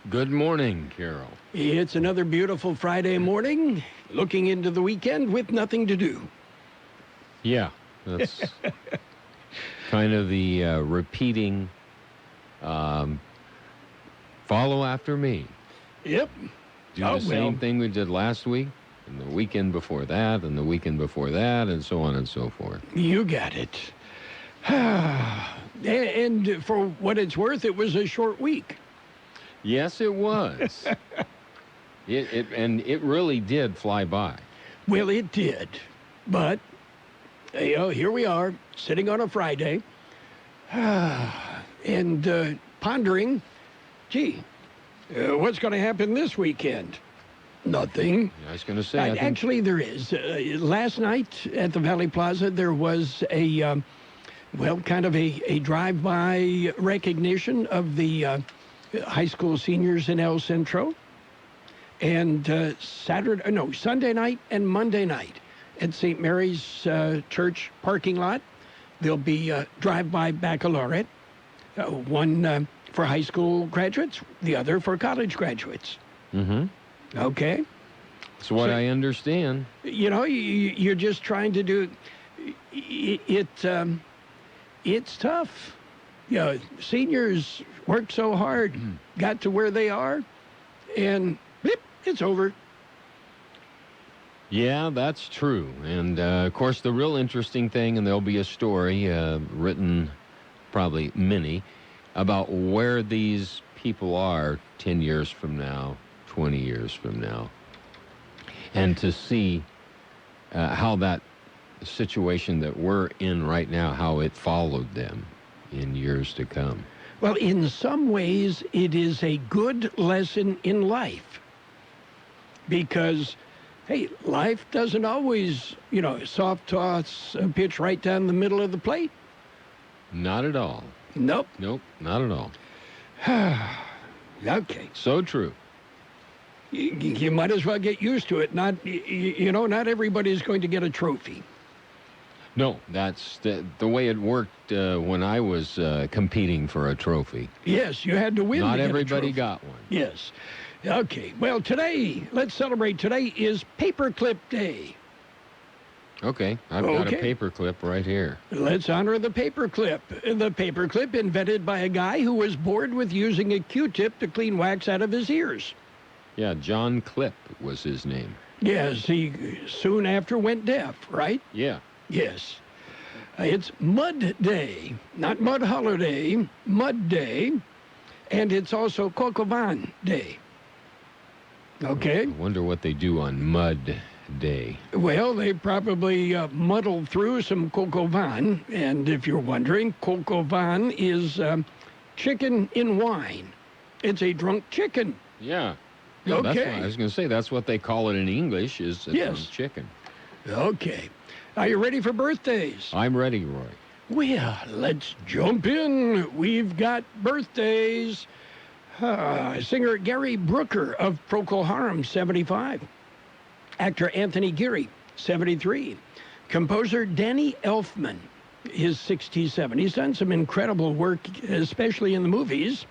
Good morning, Carroll. It's another beautiful Friday morning, looking into the weekend with nothing to do. Yeah, that's kind of the repeating follow after me. Yep. Do the same thing we did last week, and the weekend before that, and the weekend before that, and so on and so forth. You got it. And for what it's worth, it was a short week. Yes, it was. It really did fly by. Well, it did. But, here we are, sitting on a Friday, and pondering, what's going to happen this weekend? Nothing. I was going to say, actually, there is. Last night at the Valley Plaza, there was a drive-by recognition of the high school seniors in El Centro. And Sunday night and Monday night at St. Mary's Church parking lot, there'll be a drive-by baccalaureate, one for high school graduates, the other for college graduates. Mm-hmm. Okay. That's what I understand. You're just trying to do it. It's tough. Seniors worked so hard, got to where they are, and blip, it's over. Yeah, that's true. And, of course, the real interesting thing, and there'll be a story written, probably many, about where these people are 10 years from now, 20 years from now, and to see how that situation that we're in right now, how it followed them in years to come. Well, in some ways, it is a good lesson in life because, hey, life doesn't always, soft toss a pitch right down the middle of the plate. Not at all. Nope, not at all. Okay. So true. You might as well get used to it. Not everybody's going to get a trophy. No, that's the way it worked when I was competing for a trophy. Yes, you had to win. Not everybody got one. Yes. Okay. Well, let's celebrate. Today is Paperclip Day. Okay. I've got a paperclip right here. Let's honor the paperclip. The paperclip invented by a guy who was bored with using a Q-tip to clean wax out of his ears. Yeah, John Clipp was his name. Yes, he soon after went deaf, right? Yeah. Yes. It's Mud Day, not Mud Holiday, Mud Day, and it's also Coq au vin Day. Okay? I wonder what they do on Mud Day. Well, they probably muddle through some coq au vin, and if you're wondering, coq au vin is chicken in wine. It's a drunk chicken. Yeah. Okay. That's what I was going to say. That's what they call it in English, is a drunk chicken. Okay. Are you ready for birthdays? I'm ready, Roy. Well, let's jump in. We've got birthdays. Singer Gary Brooker of Procol Harum, 75. Actor Anthony Geary, 73. Composer Danny Elfman is 67. He's done some incredible work, especially in the movies.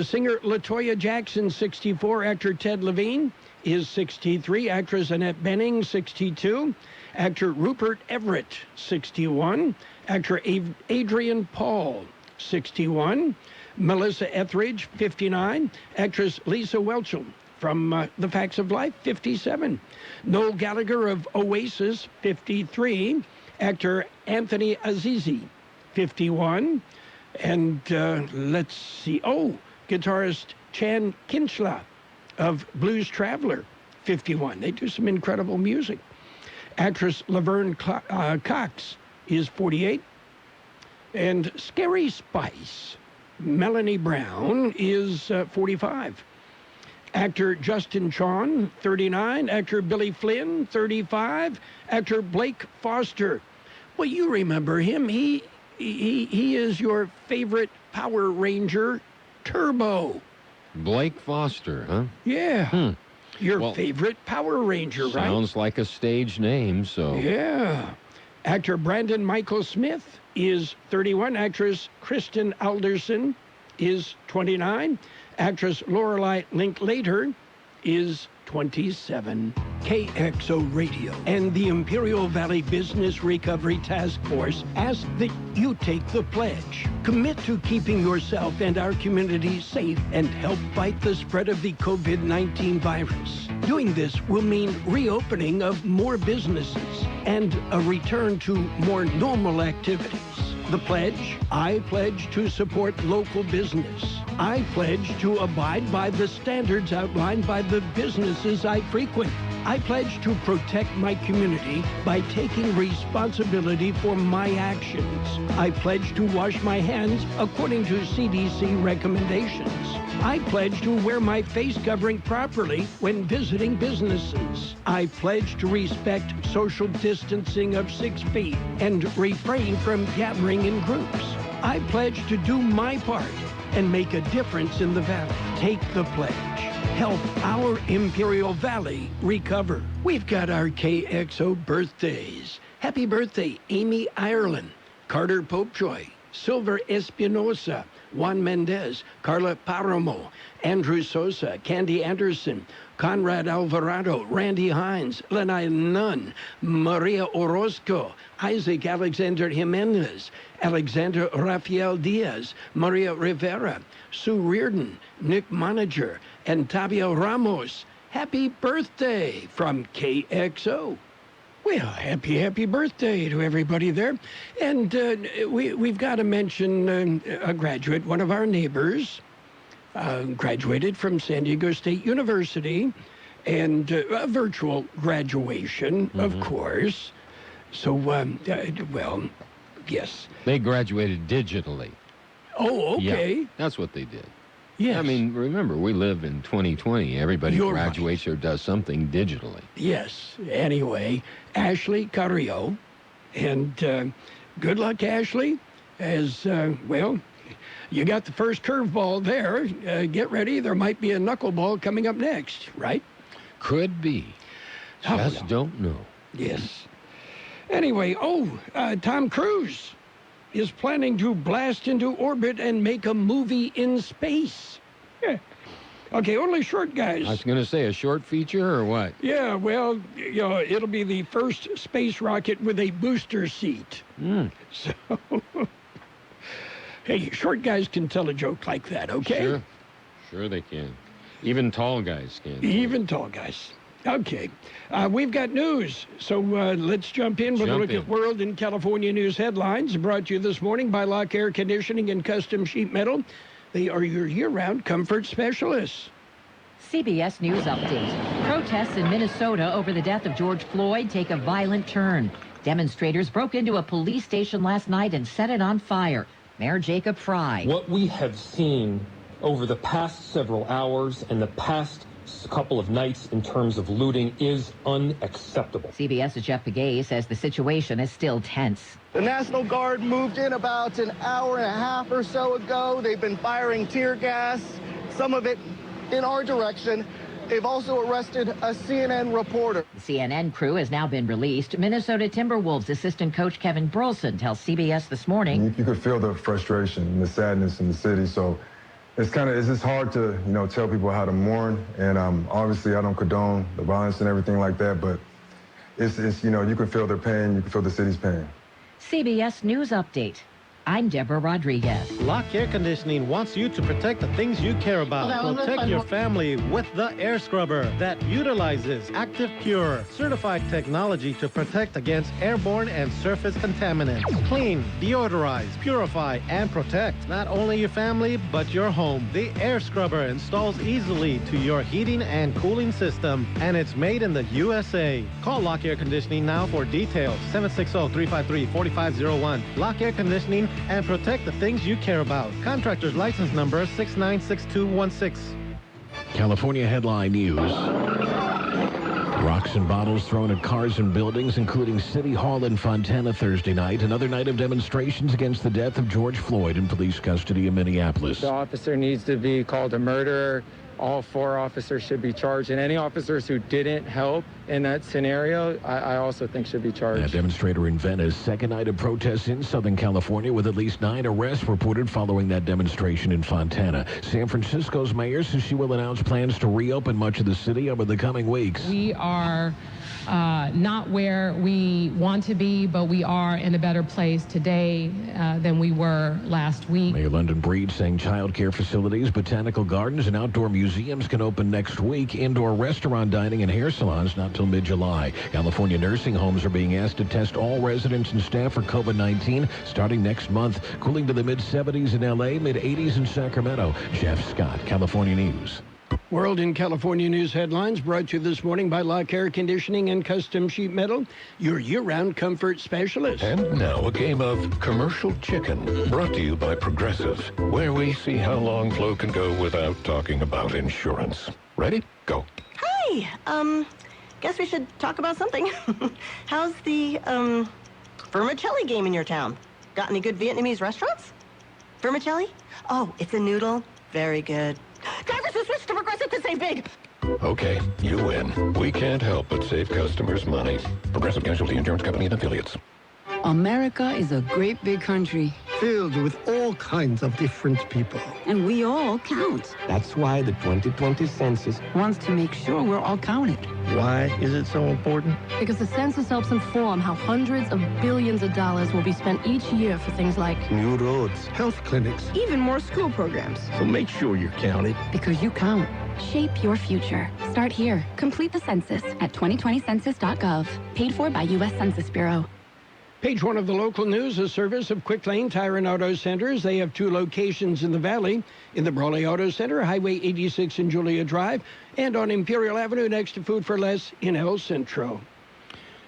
Singer LaToya Jackson, 64. Actor Ted Levine is 63. Actress Annette Bening, 62. Actor Rupert Everett, 61. Actor Adrian Paul, 61. Melissa Etheridge, 59. Actress Lisa Whelchel from The Facts of Life, 57. Noel Gallagher of Oasis, 53. Actor Anthony Azizi, 51. And let's see. Guitarist Chan Kinchla of Blues Traveler, 51. They do some incredible music. Actress Laverne Cox is 48. And Scary Spice, Melanie Brown, is 45. Actor Justin Chon, 39. Actor Billy Flynn, 35. Actor Blake Foster. Well, you remember him. He is your favorite Power Ranger, Turbo. Blake Foster, huh? Yeah. Your favorite Power Ranger, right? Sounds like a stage name, so. Yeah. Actor Brandon Michael Smith is 31. Actress Kristen Alderson is 29. Actress Lorelei Linklater is 27. KXO Radio and the Imperial Valley Business Recovery Task Force ask that you take the pledge. Commit to keeping yourself and our community safe and help fight the spread of the COVID-19 virus. Doing this will mean reopening of more businesses and a return to more normal activities. The pledge: I pledge to support local business. I pledge to abide by the standards outlined by the businesses I frequent. I pledge to protect my community by taking responsibility for my actions. I pledge to wash my hands according to CDC recommendations. I pledge to wear my face covering properly when visiting businesses. I pledge to respect social distancing of 6 feet and refrain from gathering in groups. I pledge to do my part and make a difference in the valley. Take the pledge. Help our Imperial Valley recover. We've got our KXO birthdays. Happy birthday, Amy Ireland, Carter Popejoy, Silver Espinosa, Juan Mendez, Carla Paramo, Andrew Sosa, Candy Anderson, Conrad Alvarado, Randy Hines, Lenai Nunn, Maria Orozco, Isaac Alexander Jimenez, Alexander Rafael Diaz, Maria Rivera, Sue Reardon, Nick Monager, and Tabio Ramos. Happy birthday from KXO. Well, happy birthday to everybody there. And we've got to mention a graduate, one of our neighbors, graduated from San Diego State University, and a virtual graduation, of course. So, well, yes. They graduated digitally. Oh, okay. Yeah, that's what they did. Yes. I mean, remember, we live in 2020. Everybody You're graduates or does something digitally. Yes. Anyway, Ashley Carrillo, and good luck, Ashley, as, well, you got the first curveball there. Get ready. There might be a knuckleball coming up next, right? Could be. Just don't know. Yes. Anyway, Tom Cruise is planning to blast into orbit and make a movie in space. Yeah. Okay, only short guys. I was going to say, a short feature or what? Yeah, well, you know, it'll be the first space rocket with a booster seat. So, hey, short guys can tell a joke like that, okay? Sure they can. Even tall guys can. Even tall guys. Okay. We've got news, so let's jump in with a look at World and California news headlines, brought to you this morning by Lock Air Conditioning and Custom Sheet Metal. They are your year-round comfort specialists. CBS News Update. Protests in Minnesota over the death of George Floyd take a violent turn. Demonstrators broke into a police station last night and set it on fire. Mayor Jacob Fry. What we have seen over the past several hours and the past couple of nights in terms of looting is unacceptable. CBS's Jeff Pagay says the situation is still tense. The National Guard moved in about an hour and a half or so ago. They've been firing tear gas, some of it in our direction. They've also arrested a CNN reporter. The CNN crew has now been released. Minnesota Timberwolves assistant coach Kevin Burleson tells CBS this morning. You could feel the frustration and the sadness in the city, so it's just hard to, tell people how to mourn. And obviously I don't condone the violence and everything like that, but it's you can feel their pain, you can feel the city's pain. CBS News Update. I'm Deborah Rodriguez. Lock Air Conditioning wants you to protect the things you care about. Protect your family with the air scrubber that utilizes Active Pure, certified technology to protect against airborne and surface contaminants. Clean, deodorize, purify, and protect not only your family, but your home. The air scrubber installs easily to your heating and cooling system, and it's made in the USA. Call Lock Air Conditioning now for details. 760-353-4501. Lock Air Conditioning, and protect the things you care about. Contractor's license number 696216. California headline news. Rocks and bottles thrown at cars and buildings, including City Hall in Fontana Thursday night. Another night of demonstrations against the death of George Floyd in police custody in Minneapolis. The officer needs to be called a murderer. all 4 officers should be charged. And any officers who didn't help in that scenario, I also think should be charged. A demonstrator in Venice, second night of protests in Southern California with at least 9 arrests reported following that demonstration in Fontana. San Francisco's mayor says she will announce plans to reopen much of the city over the coming weeks. We are not where we want to be, but we are in a better place today than we were last week. Mayor London Breed saying child care facilities, botanical gardens, and outdoor museums can open next week. Indoor restaurant dining and hair salons not till mid-July. California nursing homes are being asked to test all residents and staff for COVID-19 starting next month. Cooling to the mid-70s in L.A., mid-80s in Sacramento. Jeff Scott, California News. World in California News headlines brought to you this morning by Lock Air Conditioning and Custom Sheet Metal, your year-round comfort specialist. And now a game of Commercial Chicken, brought to you by Progressive, where we see how long Flo can go without talking about insurance. Ready? Go. Hi. Guess we should talk about something. How's the, vermicelli game in your town? Got any good Vietnamese restaurants? Vermicelli? Oh, it's a noodle. Very good. Drivers who switch to Progressive to save big. Okay, you win. We can't help but save customers money. Progressive Casualty Insurance Company and Affiliates. America is a great big country filled with all kinds of different people. And we all count. That's why the 2020 census wants to make sure we're all counted. Why is it so important? Because the census helps inform how hundreds of billions of dollars will be spent each year for things like new roads, health clinics, even more school programs. So make sure you're counted. Because you count. Shape your future. Start here. Complete the census at 2020census.gov. Paid for by U.S. Census Bureau. Page 1 of the local news, a service of Quick Lane Tire and Auto Centers. They have 2 locations in the Valley, in the Brawley Auto Center, Highway 86 and Julia Drive, and on Imperial Avenue next to Food for Less in El Centro.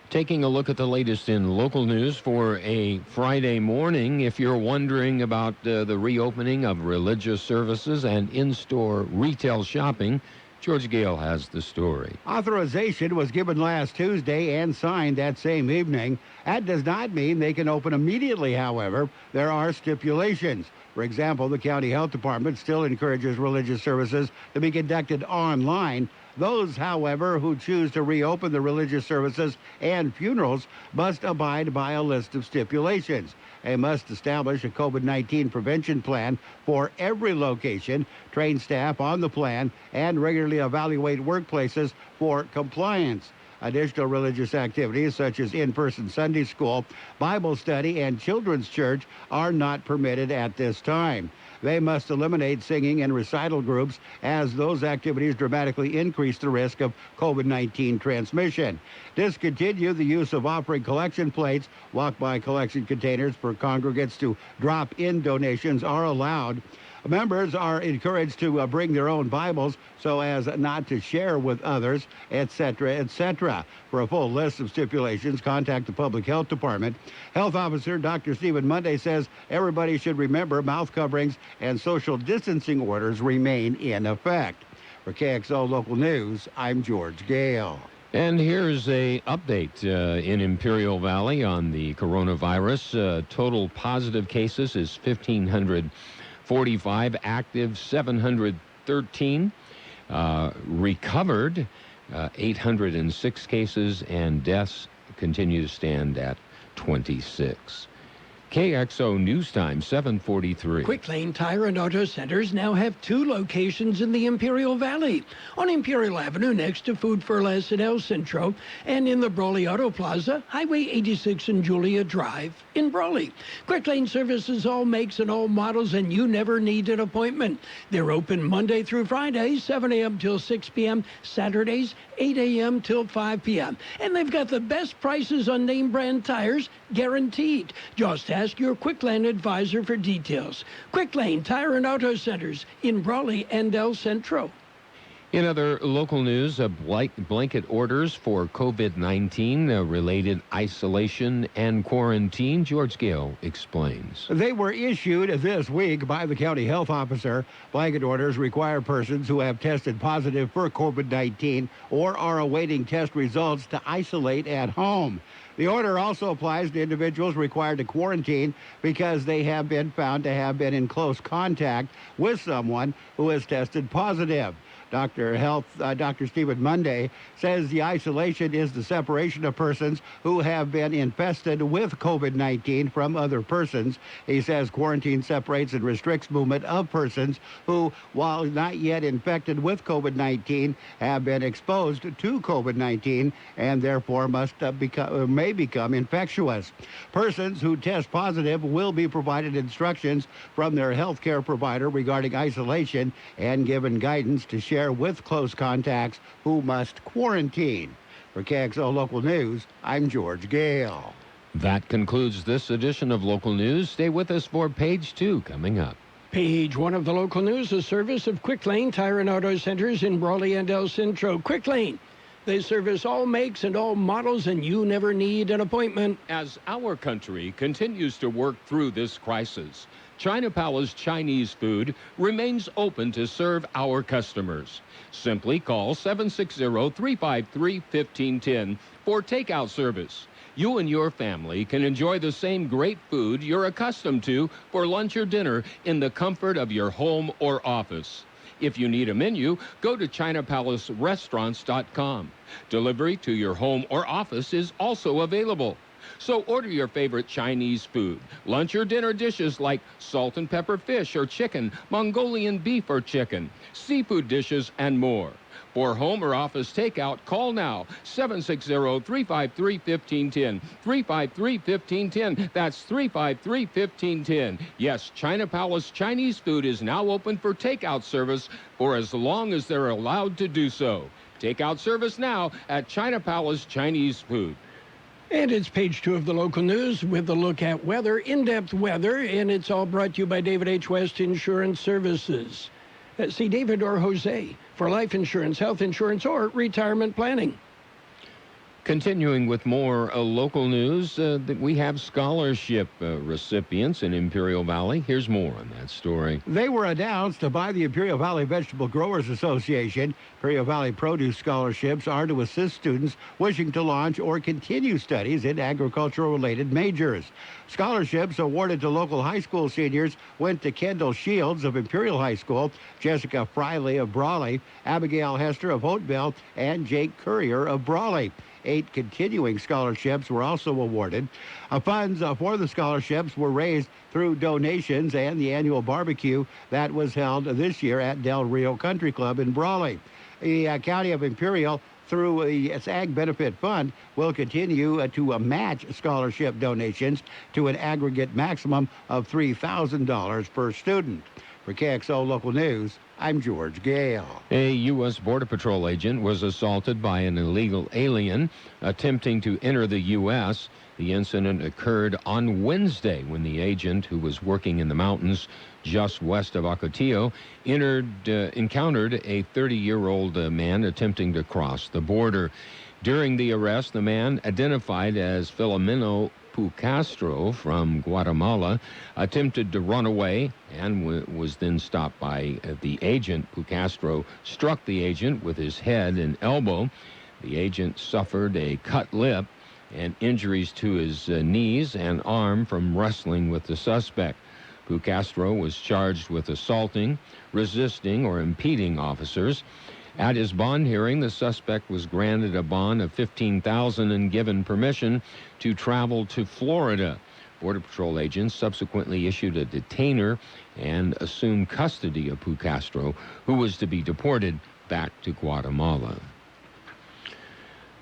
Taking a look at the latest in local news for a Friday morning. If you're wondering about the reopening of religious services and in-store retail shopping, George Gale has the story. Authorization was given last Tuesday and signed that same evening. That does not mean they can open immediately, however. There are stipulations. For example, the county health department still encourages religious services to be conducted online. Those, however, who choose to reopen the religious services and funerals must abide by a list of stipulations. They must establish a COVID-19 prevention plan for every location, train staff on the plan, and regularly evaluate workplaces for compliance. Additional religious activities such as in-person Sunday school, Bible study, and children's church are not permitted at this time. They must eliminate singing and recital groups, as those activities dramatically increase the risk of COVID-19 transmission. Discontinue the use of offering collection plates. Walk-by collection containers for congregants to drop in donations are allowed. Members are encouraged to bring their own Bibles so as not to share with others, etc., etc. For a full list of stipulations, contact the Public Health Department. Health Officer Dr. Stephen Monday says everybody should remember mouth coverings and social distancing orders remain in effect. For KXO Local News, I'm George Gale. And here's a update in Imperial Valley on the coronavirus. Total positive cases is 1,545, active 713, recovered 806 cases, and deaths continue to stand at 26. KXO News Time, 7:43. Quick Lane Tire and Auto Centers now have 2 locations in the Imperial Valley. On Imperial Avenue next to Food for Less in El Centro, and in the Brawley Auto Plaza, Highway 86 and Julia Drive in Brawley. Quick Lane services all makes and all models, and you never need an appointment. They're open Monday through Friday, 7 a.m. till 6 p.m., Saturdays, 8 a.m. till 5 p.m. And they've got the best prices on name brand tires, guaranteed. Just ask your Quick Lane advisor for details. Quick Lane Tire and Auto Centers in Brawley and El Centro. In other local news, blanket orders for COVID-19 related isolation and quarantine. George Gale explains. They were issued this week by the county health officer. Blanket orders require persons who have tested positive for COVID-19 or are awaiting test results to isolate at home. The order also applies to individuals required to quarantine because they have been found to have been in close contact with someone who has tested positive. Dr. Stephen Monday says the isolation is the separation of persons who have been infested with COVID-19 from other persons. He says quarantine separates and restricts movement of persons who, while not yet infected with COVID-19, have been exposed to COVID-19 and therefore may become infectious. Persons who test positive will be provided instructions from their healthcare provider regarding isolation and given guidance to share with close contacts who must quarantine. For KXO Local News, I'm George Gale. That concludes this edition of Local News. Stay with us for Page 2 coming up. Page 1 of the local news, a service of Quick Lane Tire and Auto Centers in Brawley and El Centro. Quick Lane. They service all makes and all models, and you never need an appointment. As our country continues to work through this crisis, China Palace Chinese Food remains open to serve our customers. Simply call 760-353-1510 for takeout service. You and your family can enjoy the same great food you're accustomed to for lunch or dinner in the comfort of your home or office. If you need a menu, go to ChinaPalaceRestaurants.com. Delivery to your home or office is also available. So order your favorite Chinese food, lunch or dinner dishes like salt and pepper fish or chicken, Mongolian beef or chicken, seafood dishes, and more. For home or office takeout, call now, 760-353-1510, 353-1510. That's 353-1510. Yes, China Palace Chinese Food is now open for takeout service for as long as they're allowed to do so. Takeout service now at China Palace Chinese Food. And it's Page 2 of the local news with a look at weather, in-depth weather, and it's all brought to you by David H. West Insurance Services. See David or Jose for life insurance, health insurance, or retirement planning. Continuing with more local news, we have scholarship recipients in Imperial Valley. Here's more on that story. They were announced by the Imperial Valley Vegetable Growers Association. Imperial Valley Produce Scholarships are to assist students wishing to launch or continue studies in agricultural-related majors. Scholarships awarded to local high school seniors went to Kendall Shields of Imperial High School, Jessica Friley of Brawley, Abigail Hester of Hopeville, and Jake Courier of Brawley. 8 continuing scholarships were also awarded. Funds for the scholarships were raised through donations and the annual barbecue that was held this year at Del Rio Country Club in Brawley. The County of Imperial, through the Ag Benefit Fund, will continue to match scholarship donations to an aggregate maximum of $3,000 per student. For KXO Local News, I'm George Gale. A U.S. Border Patrol agent was assaulted by an illegal alien attempting to enter the U.S. The incident occurred on Wednesday when the agent, who was working in the mountains just west of Ocotillo, encountered a 30-year-old man attempting to cross the border. During the arrest, the man, identified as Filomeno Castro from Guatemala, attempted to run away and was then stopped by the agent. Castro struck the agent with his head and elbow. The agent suffered a cut lip and injuries to his knees and arm from wrestling with the suspect. Castro was charged with assaulting, resisting, or impeding officers. At his bond hearing, the suspect was granted a bond of $15,000 and given permission to travel to Florida. Border Patrol agents subsequently issued a detainer and assumed custody of Castro, who was to be deported back to Guatemala.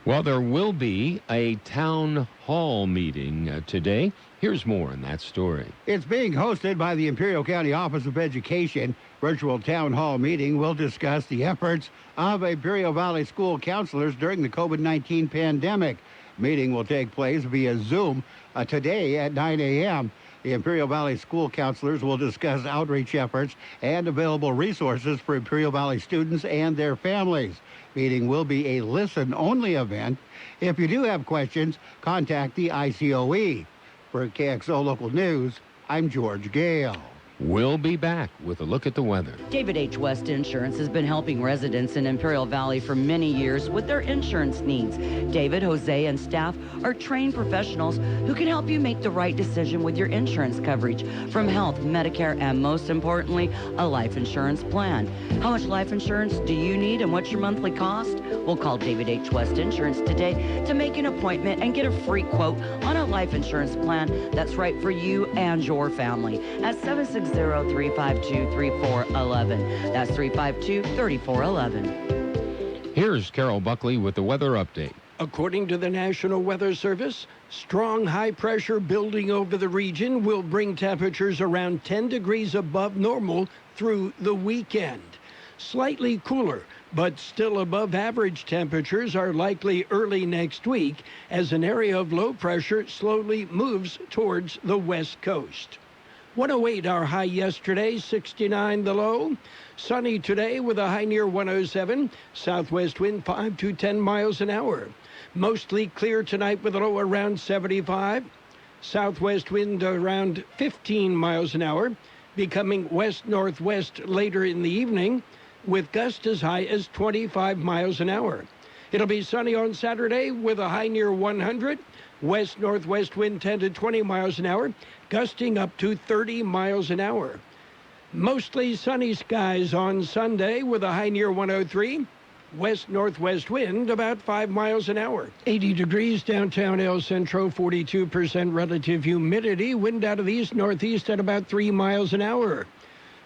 Well, there will be a town hall meeting today. Here's more on that story. It's being hosted by the Imperial County Office of Education. Virtual town hall meeting will discuss the efforts of Imperial Valley school counselors during the COVID-19 pandemic. Meeting will take place via Zoom today at 9 a.m. The Imperial Valley school counselors will discuss outreach efforts and available resources for Imperial Valley students and their families. Meeting will be a listen-only event. If you do have questions, contact the ICOE. For KXO Local News, I'm George Gale. We'll be back with a look at the weather. David H. West Insurance has been helping residents in Imperial Valley for many years with their insurance needs. David, Jose, and staff are trained professionals who can help you make the right decision with your insurance coverage, from health, Medicare, and most importantly, a life insurance plan. How much life insurance do you need and what's your monthly cost? We'll call David H. West Insurance today to make an appointment and get a free quote on a life insurance plan that's right for you and your family at 760-352-3411. That's 352-3411. Here's Carroll Buckley with the weather update. According to the National Weather Service, strong high pressure building over the region will bring temperatures around 10 degrees above normal through the weekend. Slightly cooler, but still above average temperatures are likely early next week as an area of low pressure slowly moves towards the west coast. 108 our high yesterday, 69 the low. Sunny today with a high near 107. Southwest wind 5 to 10 miles an hour. Mostly clear tonight with a low around 75. Southwest wind around 15 miles an hour. Becoming west-northwest later in the evening with gusts as high as 25 miles an hour. It'll be sunny on Saturday with a high near 100. West-northwest wind 10 to 20 miles an hour, gusting up to 30 miles an hour. Mostly sunny skies on Sunday with a high near 103. West-northwest wind about 5 miles an hour. 80 degrees downtown El Centro, 42% relative humidity. Wind out of the east-northeast at about 3 miles an hour.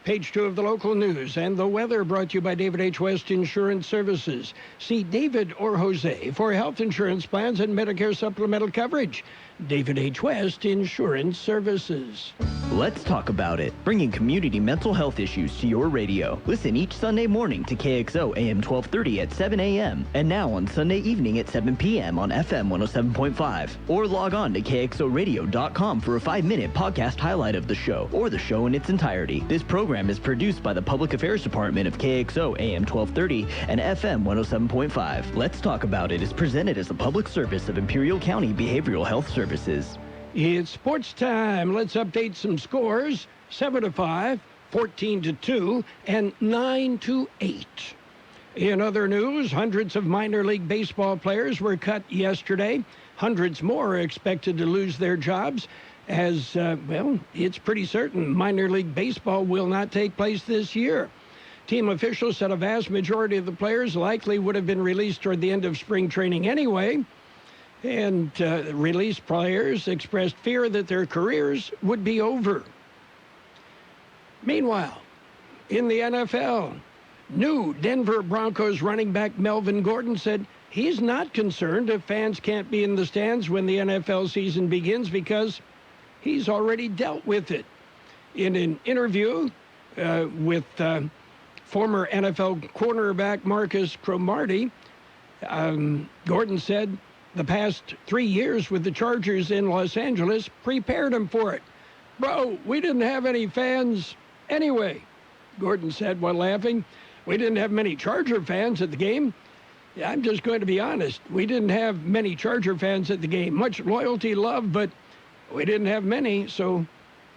Page 2 of the local news and the weather brought to you by David H. West Insurance Services. See David or Jose for health insurance plans and Medicare supplemental coverage. David H. West Insurance Services. Let's talk about it. Bringing community mental health issues to your radio. Listen each Sunday morning to KXO AM 1230 at 7 a.m. and now on Sunday evening at 7 p.m. on FM 107.5. Or log on to KXORadio.com for a 5-minute podcast highlight of the show or the show in its entirety. This program is produced by the Public Affairs Department of KXO AM 1230 and FM 107.5. Let's Talk About It is presented as a public service of Imperial County Behavioral Health Services. It's sports time. Let's update some scores. 7-5, 14-2, and 9-8. In other news, hundreds of minor league baseball players were cut yesterday. Hundreds more are expected to lose their jobs as, it's pretty certain minor league baseball will not take place this year. Team officials said a vast majority of the players likely would have been released toward the end of spring training anyway. And released players expressed fear that their careers would be over. Meanwhile, in the NFL, new Denver Broncos running back Melvin Gordon said he's not concerned if fans can't be in the stands when the NFL season begins because he's already dealt with it. In an interview with former NFL cornerback Marcus Cromartie, Gordon said, the past 3 years with the Chargers in Los Angeles prepared him for it. Bro, we didn't have any fans anyway, Gordon said while laughing. We didn't have many Charger fans at the game. Yeah, I'm just going to be honest. We didn't have many Charger fans at the game. Much loyalty, love, but we didn't have many, so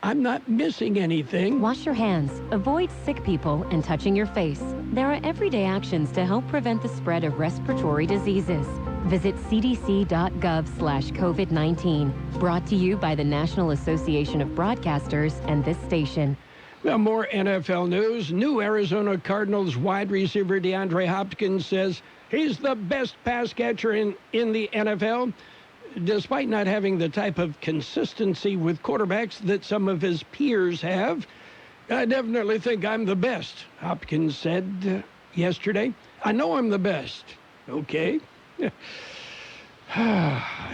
I'm not missing anything. Wash your hands, avoid sick people, and touching your face. There are everyday actions to help prevent the spread of respiratory diseases. Visit cdc.gov/COVID-19. Brought to you by the National Association of Broadcasters and this station. Well, more NFL news. New Arizona Cardinals wide receiver DeAndre Hopkins says he's the best pass catcher in the NFL, despite not having the type of consistency with quarterbacks that some of his peers have. I definitely think I'm the best, Hopkins said yesterday. I know I'm the best. Okay.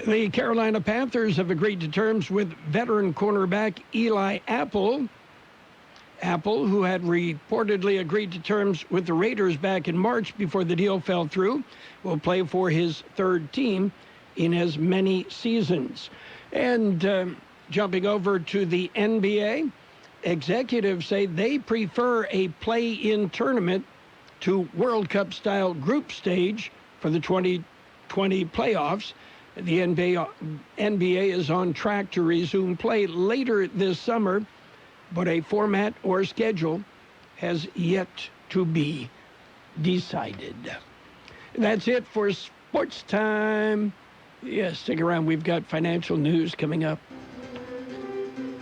The Carolina Panthers have agreed to terms with veteran cornerback Eli Apple. Apple, who had reportedly agreed to terms with the Raiders back in March before the deal fell through, will play for his third team in as many seasons. And jumping over to the NBA, executives say they prefer a play-in tournament to World Cup-style group stage for the 2020 playoffs. The NBA is on track to resume play later this summer but a format or schedule has yet to be decided. That's it for Sports Time. Yes, stick around. We've got financial news coming up.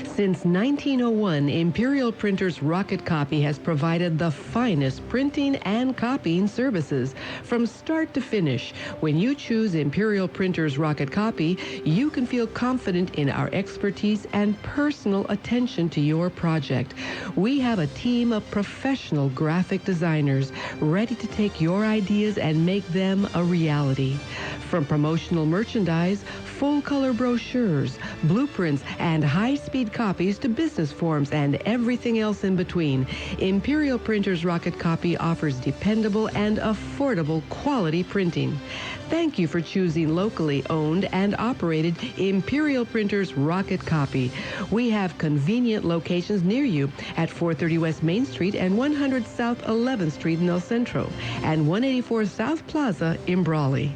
Since 1901, Imperial Printers Rocket Copy has provided the finest printing and copying services from start to finish. When you choose Imperial Printers Rocket Copy, you can feel confident in our expertise and personal attention to your project. We have a team of professional graphic designers ready to take your ideas and make them a reality. From promotional merchandise, full-color brochures, blueprints, and high-speed copies to business forms and everything else in between, Imperial Printers Rocket Copy offers dependable and affordable quality printing. Thank you for choosing locally owned and operated Imperial Printers Rocket Copy. We have convenient locations near you at 430 West Main Street and 100 South 11th Street in El Centro and 184 South Plaza in Brawley.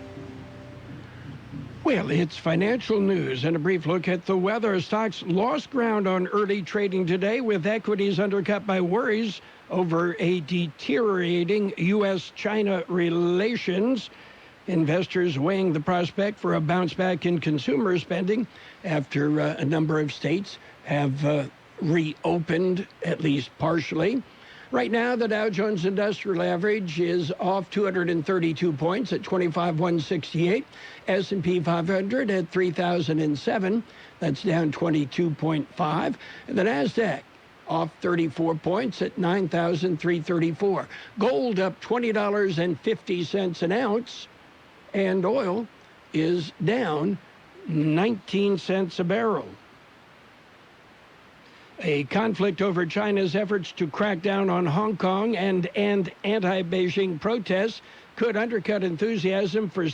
Well, it's financial news and a brief look at the weather. Stocks lost ground on early trading today with equities undercut by worries over a deteriorating U.S.-China relations. Investors weighing the prospect for a bounce back in consumer spending after a number of states have reopened, at least partially. Right now, the Dow Jones Industrial Average is off 232 points at 25,168. S&P 500 at 3,007. That's down 22.5. And the NASDAQ off 34 points at 9,334. Gold up $20.50 an ounce. And oil is down 19 cents a barrel. A conflict over China's efforts to crack down on Hong Kong and anti-Beijing protests could undercut enthusiasm for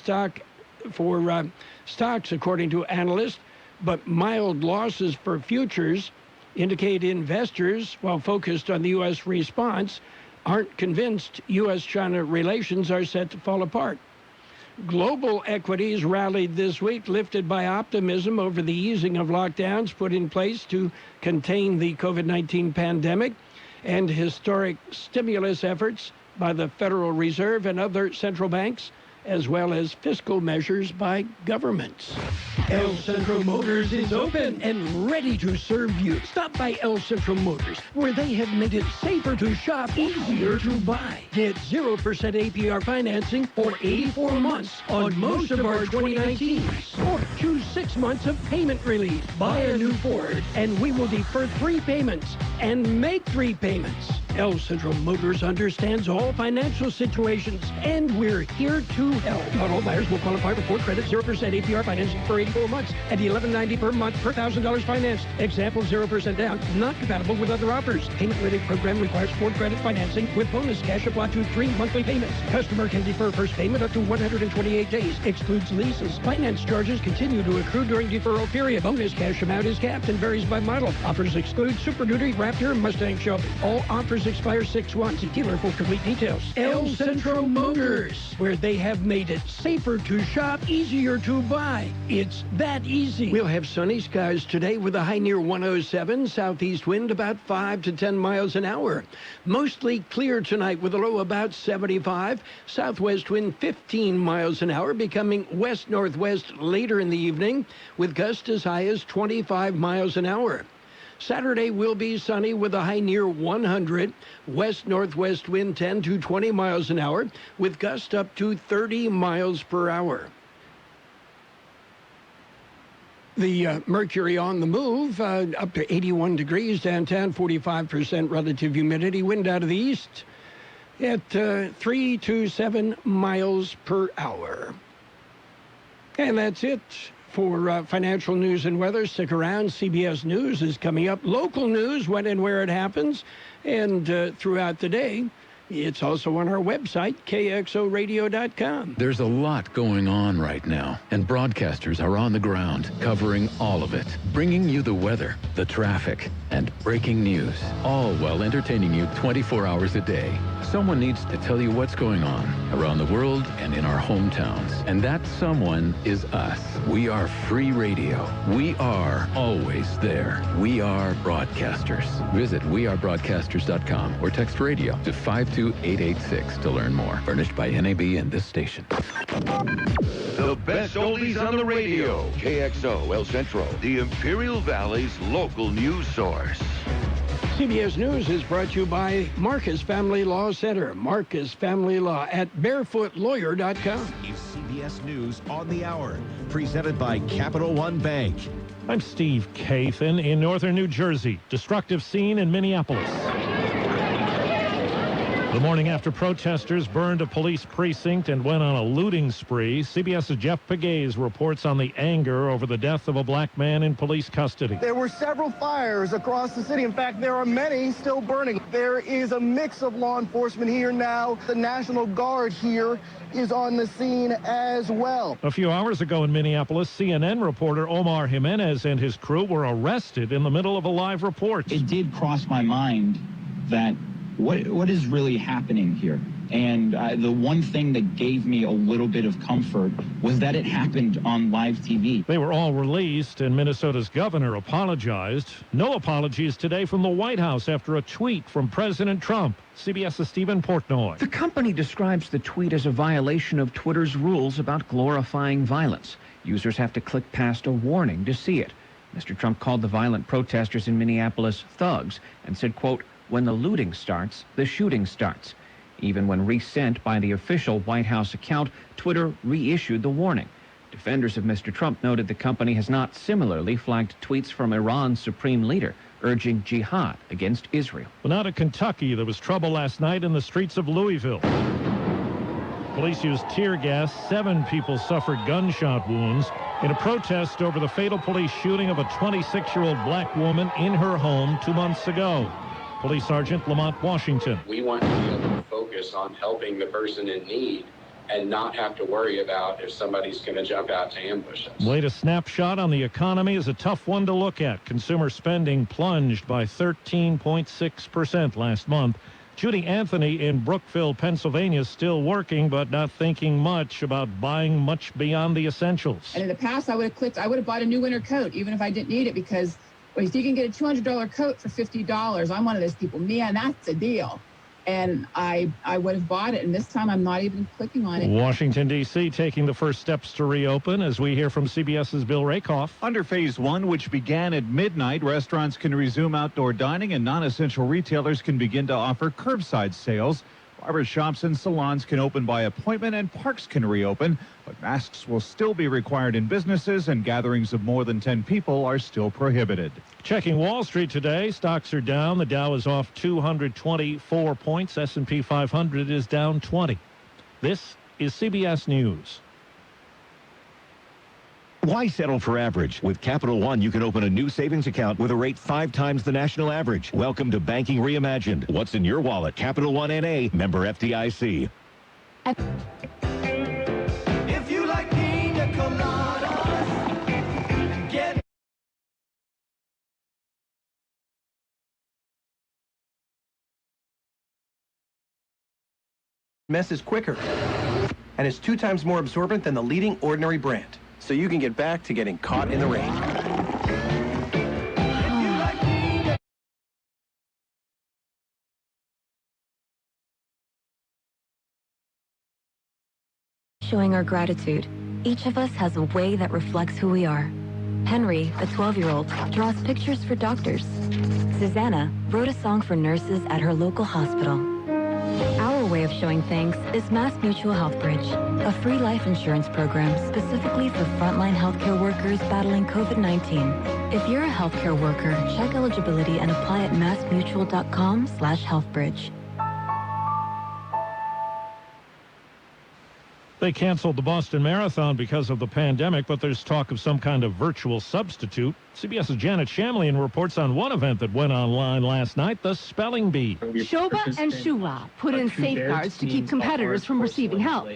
stocks, according to analysts, but mild losses for futures indicate investors, while focused on the U.S. response, aren't convinced U.S.-China relations are set to fall apart. Global equities rallied this week, lifted by optimism over the easing of lockdowns put in place to contain the COVID-19 pandemic and historic stimulus efforts by the Federal Reserve and other central banks, as well as fiscal measures by governments. El Centro Motors is open and ready to serve you. Stop by El Centro Motors, where they have made it safer to shop, easier to buy. Get 0% APR financing for 84 months on most of our 2019s. Or choose 6 months of payment relief. Buy a new Ford, and we will defer 3 payments and make 3 payments. El Centro Motors understands all financial situations, and we're here to help. Not all buyers will qualify for Ford credit 0% APR financing for 84 months at $11.90 per month per $1,000 financed. Example, 0% down, not compatible with other offers. Payment relief program requires Ford credit financing with bonus cash applied to 3 monthly payments. Customer can defer first payment up to 128 days. Excludes leases. Finance charges continue to accrue during deferral period. Bonus cash amount is capped and varies by model. Offers exclude Super Duty, Raptor, and Mustang Shelby. All offers expire 6/1. See dealer for complete details. El Centro Motors, where they have made it safer to shop, easier to buy. It's that easy. We'll have sunny skies today with a high near 107, southeast wind about 5 to 10 miles an hour. Mostly clear tonight with a low about 75, southwest wind 15 miles an hour, becoming west-northwest later in the evening with gusts as high as 25 miles an hour. Saturday will be sunny with a high near 100, west-northwest wind 10 to 20 miles an hour with gusts up to 30 miles per hour. The mercury on the move, up to 81 degrees downtown, 45% relative humidity, wind out of the east at 3 to 7 miles per hour. And that's it for financial news and weather. Stick around. CBS News is coming up. Local news, when and where it happens. And throughout the day, it's also on our website, KXORadio.com. There's a lot going on right now, and broadcasters are on the ground covering all of it, bringing you the weather, the traffic, and breaking news, all while entertaining you 24 hours a day. Someone needs to tell you what's going on around the world and in our hometowns. And that someone is us. We are free radio. We are always there. We are broadcasters. Visit wearebroadcasters.com or text radio to 52886 to learn more. Furnished by NAB and this station. The best oldies on the radio. KXO El Centro, the Imperial Valley's local news source. CBS News is brought to you by Marcus Family Law Center. Marcus Family Law at barefootlawyer.com. Is CBS News on the Hour, presented by Capital One Bank. I'm Steve Kathan in northern New Jersey. Destructive scene in Minneapolis. The morning after protesters burned a police precinct and went on a looting spree, CBS's Jeff Pegues reports on the anger over the death of a black man in police custody. There were several fires across the city. In fact, there are many still burning. There is a mix of law enforcement here now. The National Guard here is on the scene as well. A few hours ago in Minneapolis, CNN reporter Omar Jimenez and his crew were arrested in the middle of a live report. It did cross my mind that what is really happening here? And the one thing that gave me a little bit of comfort was that it happened on live TV. They were all released, and Minnesota's governor apologized. No apologies today from the White House after a tweet from President Trump. CBS's Stephen Portnoy. The company describes the tweet as a violation of Twitter's rules about glorifying violence. Users have to click past a warning to see it. Mr. Trump called the violent protesters in Minneapolis thugs and said, quote, "When the looting starts, the shooting starts." Even when resent by the official White House account, Twitter reissued the warning. Defenders of Mr. Trump noted the company has not similarly flagged tweets from Iran's supreme leader urging jihad against Israel. Well, now to Kentucky. There was trouble last night in the streets of Louisville. Police used tear gas. 7 people suffered gunshot wounds in a protest over the fatal police shooting of a 26-year-old black woman in her home 2 months ago. Police Sergeant Lamont Washington. We want to be able to focus on helping the person in need and not have to worry about if somebody's going to jump out to ambush us. Latest snapshot on the economy is a tough one to look at. Consumer spending plunged by 13.6% last month. Judy Anthony in Brookville, Pennsylvania, is still working, but not thinking much about buying much beyond the essentials. And in the past, I would have bought a new winter coat, even if I didn't need it, because well, if you can get a $200 coat for $50, I'm one of those people. Man, that's a deal. And I would have bought it, and this time I'm not even clicking on it. Washington, D.C. taking the first steps to reopen, as we hear from CBS's Bill Rakoff. Under Phase 1, which began at midnight, restaurants can resume outdoor dining and non-essential retailers can begin to offer curbside sales. Barber shops and salons can open by appointment and parks can reopen, but masks will still be required in businesses and gatherings of more than 10 people are still prohibited. Checking Wall Street today, stocks are down. The Dow is off 224 points. S&P 500 is down 20. This is CBS News. Why settle for average? With Capital One, you can open a new savings account with a rate 5 times the national average. Welcome to Banking Reimagined. What's in your wallet? Capital One N.A., member FDIC. If you like pina coladas, get mess is quicker and is 2 times more absorbent than the leading ordinary brand. So you can get back to getting caught in the rain. Showing our gratitude. Each of us has a way that reflects who we are. Henry, the 12-year-old, draws pictures for doctors. Susanna wrote a song for nurses at her local hospital. Our way of showing thanks is Mass Mutual Health Bridge, a free life insurance program specifically for frontline healthcare workers battling COVID-19. If you're a healthcare worker, check eligibility and apply at massmutual.com/healthbridge. They canceled the Boston Marathon because of the pandemic, but there's talk of some kind of virtual substitute. CBS's Janet Shamlian reports on one event that went online last night, the Spelling Bee. Shoba and Shula put in safeguards to keep competitors from receiving help.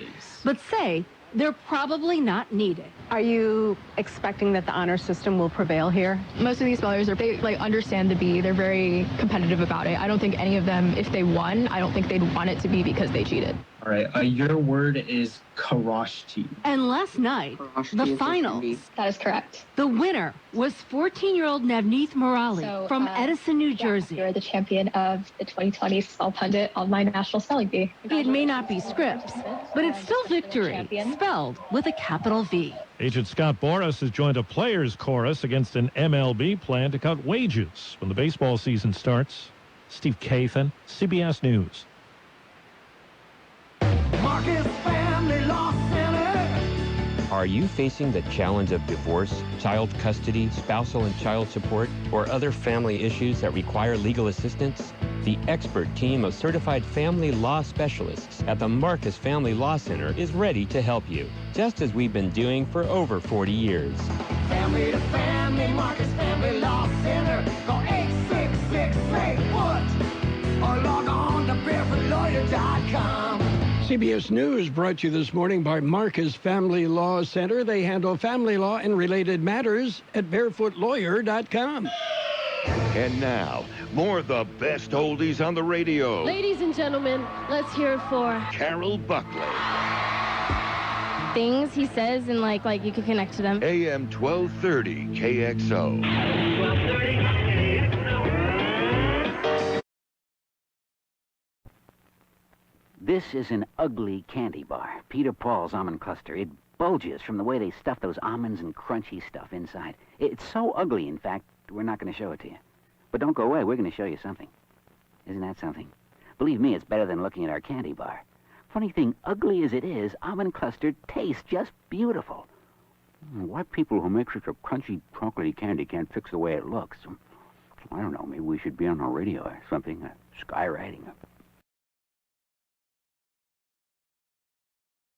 But say they're probably not needed. Are you expecting that the honor system will prevail here? Most of these spellers they understand the B. They're very competitive about it. I don't think any of them, if they won, I don't think they'd want it to be because they cheated. All right, your word is Karashti. And last night, the finals. That is correct. The winner was 14-year-old Navneet Murali from Edison, New Jersey. You're the champion of the 2020 Spell Pundit Online National Spelling Bee. It may not be scripts, but it's still victory, spelled with a capital V. Agent Scott Boras has joined a players' chorus against an MLB plan to cut wages when the baseball season starts. Steve Kathan, CBS News. Marcus Family Law Center. Are you facing the challenge of divorce, child custody, spousal and child support, or other family issues that require legal assistance? The expert team of certified family law specialists at the Marcus Family Law Center is ready to help you, just as we've been doing for over 40 years. Family to family, Marcus Family Law Center. Call 866-SAY-WHAT or log on to barefootLawyer.com. CBS News brought to you this morning by Marcus Family Law Center. They handle family law and related matters at BarefootLawyer.com. And now, more of the best oldies on the radio. Ladies and gentlemen, let's hear it for Carroll Buckley. Things he says and like you can connect to them. AM 1230 KXO. This is an ugly candy bar, Peter Paul's almond cluster. It bulges from the way they stuff those almonds and crunchy stuff inside. It's so ugly, in fact, we're not going to show it to you. But don't go away, we're going to show you something. Isn't that something? Believe me, it's better than looking at our candy bar. Funny thing, ugly as it is, almond cluster tastes just beautiful. Why people who make such a crunchy, chocolatey candy can't fix the way it looks? I don't know, maybe we should be on the radio or something, skywriting.